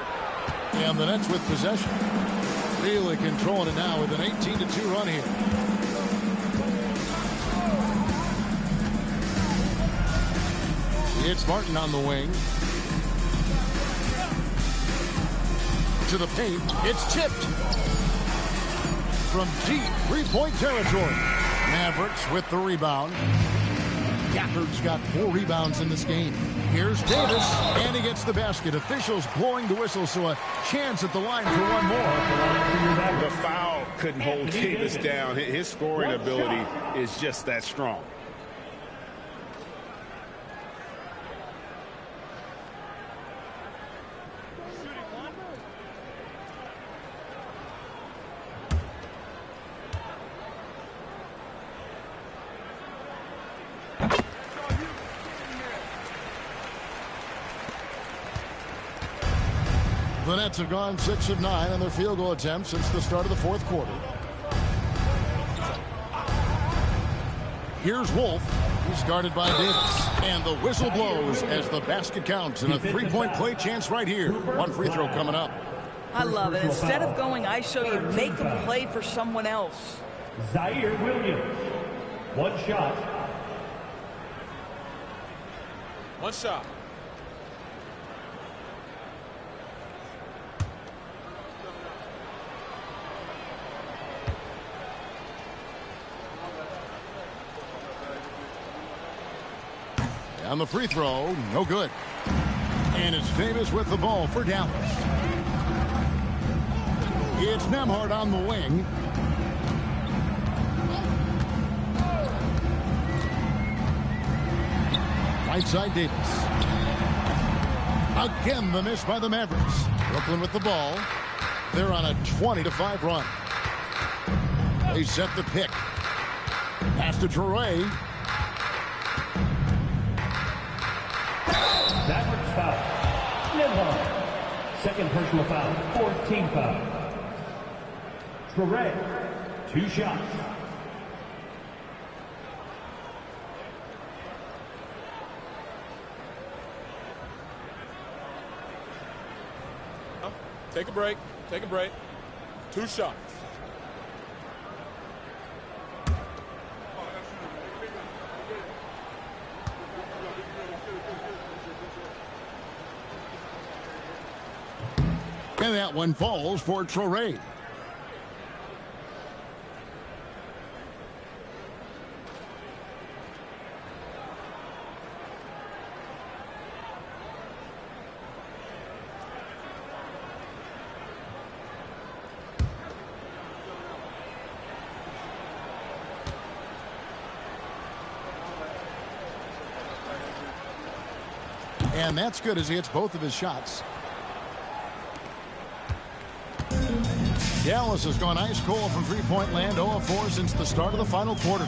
[SPEAKER 1] And the Nets with possession. Really controlling it now with an 18-2 run here. It's Martin on the wing. To the paint. It's tipped. From deep three-point territory. Mavericks with the rebound. Gafford's got 4 rebounds in this game. Here's Davis, and he gets the basket. Officials blowing the whistle, so a chance at the line for one more.
[SPEAKER 6] The foul couldn't hold Davis down. His scoring ability is just that strong.
[SPEAKER 1] The Nets have gone 6 of 9 on their field goal attempts since the start of the fourth quarter. Here's Wolf. He's guarded by Davis. And the whistle blows as the basket counts. And a three-point play chance right here. One free throw coming up.
[SPEAKER 4] I love it. Instead of going ISO, you make them play for someone else.
[SPEAKER 3] Zaire Williams, 1 shot.
[SPEAKER 5] One shot.
[SPEAKER 1] And the free throw, no good. And it's Davis with the ball for Dallas. It's Nembhard on the wing. Right side Davis. Again, the miss by the Mavericks. Brooklyn with the ball. They're on a 20-5 run. They set the pick. Pass to Traore.
[SPEAKER 3] Mavericks foul. Nembhard. Second personal foul. Fourth team foul. Traore. 2 shots.
[SPEAKER 9] Take a break. Take a break. 2 shots.
[SPEAKER 1] And that one falls for Traore. And that's good as he hits both of his shots. Dallas has gone ice cold from three-point land, 0 of 4 since the start of the final quarter.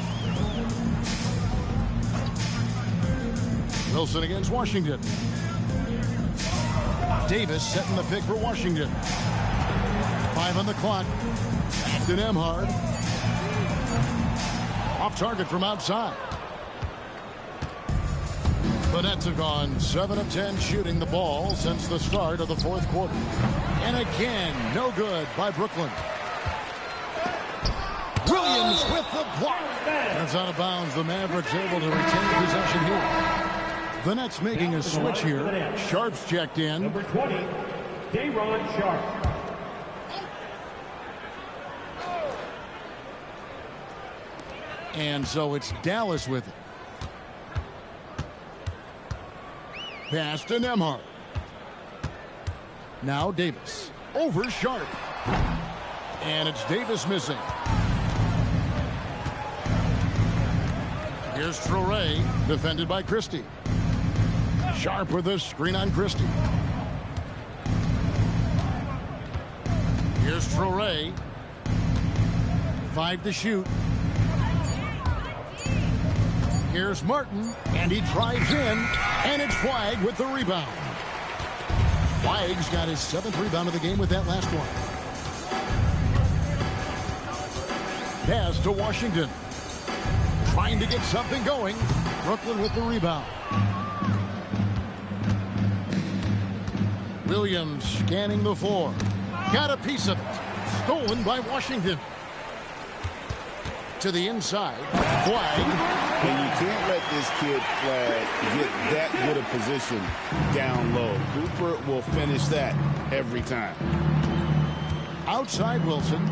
[SPEAKER 1] Wilson against Washington. Davis setting the pick for Washington. 5 on the clock. Back to Nembhard. Off target from outside. The Nets have gone 7 of 10 shooting the ball since the start of the fourth quarter. And again, no good by Brooklyn. Williams with the block. That's out of bounds. The Mavericks able to retain possession here. The Nets making a switch here. Sharp's checked in.
[SPEAKER 3] Number 20, Day'Ron Sharpe.
[SPEAKER 1] And so it's Dallas with it. Pass to Nembhard. Now Davis. Over Sharpe. And it's Davis missing. Here's Traore, defended by Christie. Sharpe with a screen on Christie. Here's Traore. 5 to shoot. Here's Martin, and he drives in, and it's Flagg with the rebound. Flagg's got his 7th rebound of the game with that last one. Pass to Washington. Trying to get something going. Brooklyn with the rebound. Williams scanning the floor. Got a piece of it. Stolen by Washington. To the inside. Flagg.
[SPEAKER 2] And you can't let this kid Flagg get that good a position down low. Cooper will finish that every time.
[SPEAKER 1] Outside Wilson.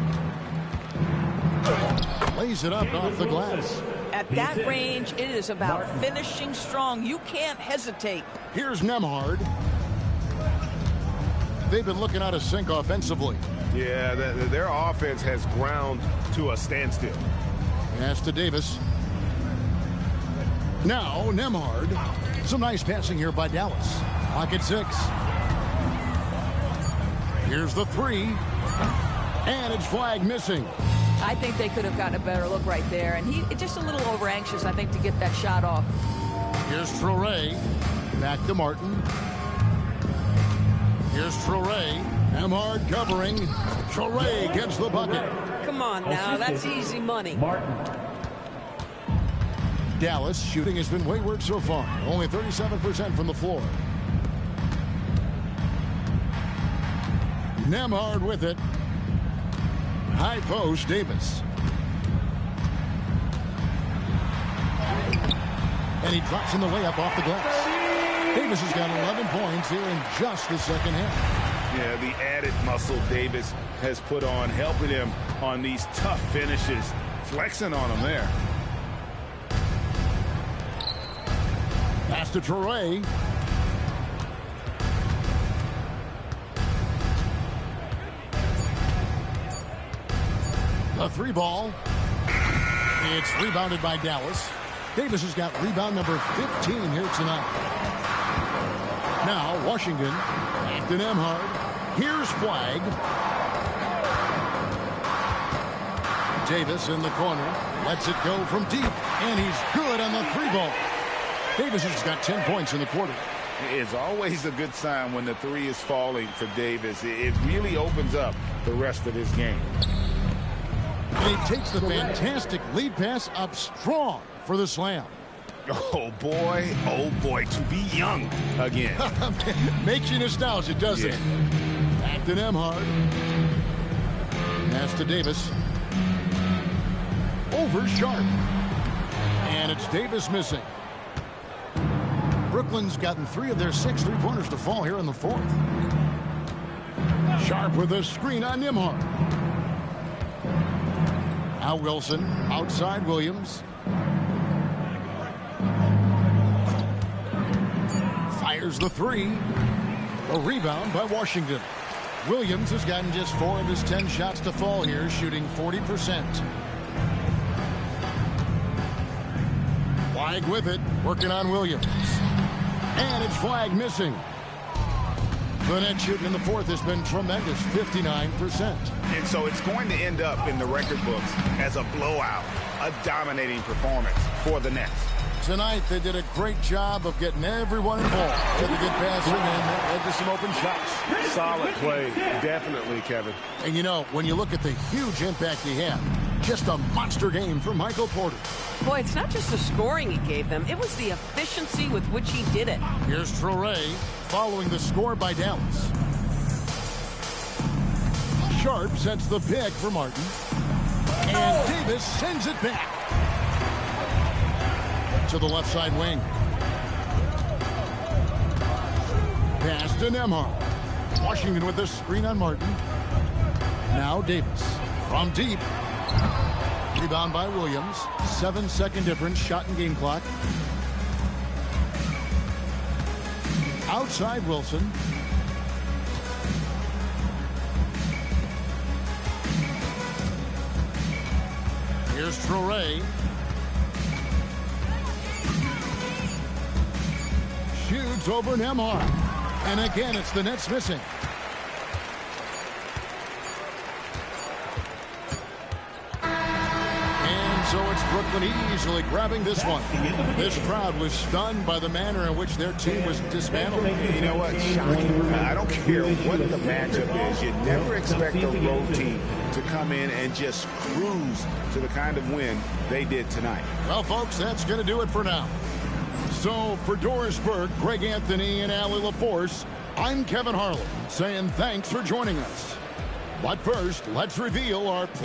[SPEAKER 1] Lays it up off the glass.
[SPEAKER 4] At that range, it is about finishing strong. You can't hesitate.
[SPEAKER 1] Here's Nembhard. They've been looking out of sync offensively.
[SPEAKER 10] Yeah, their offense has ground to a standstill.
[SPEAKER 1] Pass to Davis. Now Nembhard. Some nice passing here by Dallas. Pocket 6. Here's the 3. And it's Flagg missing.
[SPEAKER 4] I think they could have gotten a better look right there. And he just a little over anxious, I think, to get that shot off.
[SPEAKER 1] Here's Traore. Back to Martin. Here's Traore. Nembhard covering. Traore gets the bucket.
[SPEAKER 7] Come on now, that's easy money.
[SPEAKER 3] Martin.
[SPEAKER 1] Dallas shooting has been wayward so far. Only 37% from the floor. Nembhard with it. High post, Davis. And he drops in the layup off the glass. Davis has got 11 points here in just the second half.
[SPEAKER 10] Yeah, the added muscle Davis has put on, helping him on these tough finishes. Flexing on him there.
[SPEAKER 1] Pass to Torrey. The three ball. It's rebounded by Dallas. Davis has got rebound number 15 here tonight. Now Washington. After Nembhard. Here's Flag. Davis in the corner. Lets it go from deep. And he's good on the three ball. Davis has got 10 points in the quarter.
[SPEAKER 6] It's always a good sign when the three is falling for Davis. It really opens up the rest of his game.
[SPEAKER 1] And he takes the fantastic lead pass up strong for the slam.
[SPEAKER 6] Oh, boy, to be young again.
[SPEAKER 1] Makes you nostalgic, doesn't it? Back to Nembhard. Pass to Davis. Over Sharp. And it's Davis missing. Brooklyn's gotten 3 of their 6 three-pointers to fall here in the fourth. Sharp with a screen on Nembhard. Now Wilson, outside Williams. Fires the three. A rebound by Washington. Williams has gotten just 4 of his 10 shots to fall here, shooting 40%. Flag with it, working on Williams. And it's Flag missing. The net shooting in the fourth has been tremendous, 59%.
[SPEAKER 6] And so it's going to end up in the record books as a blowout, a dominating performance for the Nets.
[SPEAKER 1] Tonight, they did a great job of getting everyone involved. Had a good pass in, and that led to some open shots.
[SPEAKER 10] Solid play, definitely, Kevin.
[SPEAKER 1] And, you know, when you look at the huge impact he had, just a monster game for Michael Porter.
[SPEAKER 7] Boy, it's not just the scoring he gave them. It was the efficiency with which he did it.
[SPEAKER 1] Here's Torrey following the score by Dallas. Sharp sets the pick for Martin. And Davis sends it back to the left side wing. Pass to Nembhard. Washington with the screen on Martin. Now Davis from deep. Rebound by Williams. 7-second difference. Shot in game clock. Outside Wilson. Here's Torrey. Shoots over Nembhard. And again, it's the Nets missing. And so it's Brooklyn easily grabbing this one. This crowd was stunned by the manner in which their team was dismantled.
[SPEAKER 6] You know what? Shocking. I don't care what the matchup is. You never expect a road team to come in and just cruise to the kind of win they did tonight.
[SPEAKER 1] Well, folks, that's going to do it for now. So for Doris Burke, Greg Anthony, and Allie LaForce, I'm Kevin Harlan saying thanks for joining us. But first, let's reveal our play.